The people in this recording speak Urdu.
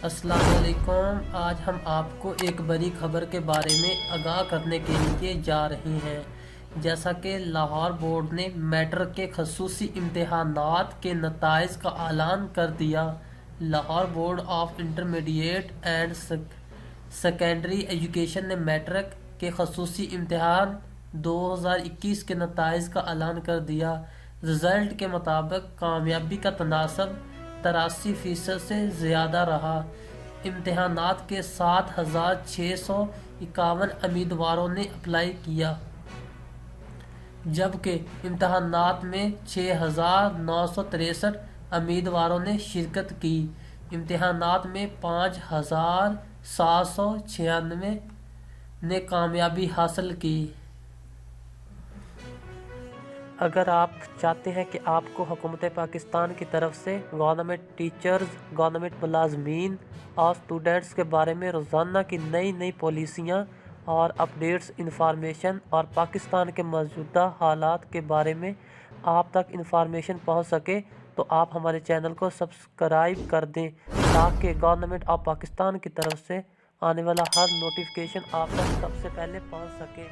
السلام علیکم۔ آج ہم آپ کو ایک بڑی خبر کے بارے میں آگاہ کرنے کے لیے جا رہے ہیں۔ جیسا کہ لاہور بورڈ نے میٹرک کے خصوصی امتحانات کے نتائج کا اعلان کر دیا۔ Lahore board of intermediate and secondary education نے میٹرک کے خصوصی امتحان 2021 کے نتائج کا اعلان کر دیا۔ رزلٹ کے مطابق کامیابی کا تناسب 83% سے زیادہ رہا۔ امتحانات کے 7,651 امیدواروں نے اپلائی کیا، جبکہ امتحانات میں 6,963 امیدواروں نے شرکت کی۔ امتحانات میں 5,796 نے کامیابی حاصل کی۔ اگر آپ چاہتے ہیں کہ آپ کو حکومت پاکستان کی طرف سے گورنمنٹ ٹیچرز، گورنمنٹ ملازمین اور اسٹوڈنٹس کے بارے میں روزانہ کی نئی پالیسیاں اور اپڈیٹس انفارمیشن اور پاکستان کے موجودہ حالات کے بارے میں آپ تک انفارمیشن پہنچ سکے تو آپ ہمارے چینل کو سبسکرائب کر دیں تاکہ گورنمنٹ آف پاکستان کی طرف سے آنے والا ہر نوٹیفیکیشن آپ تک سب سے پہلے پہنچ سکے۔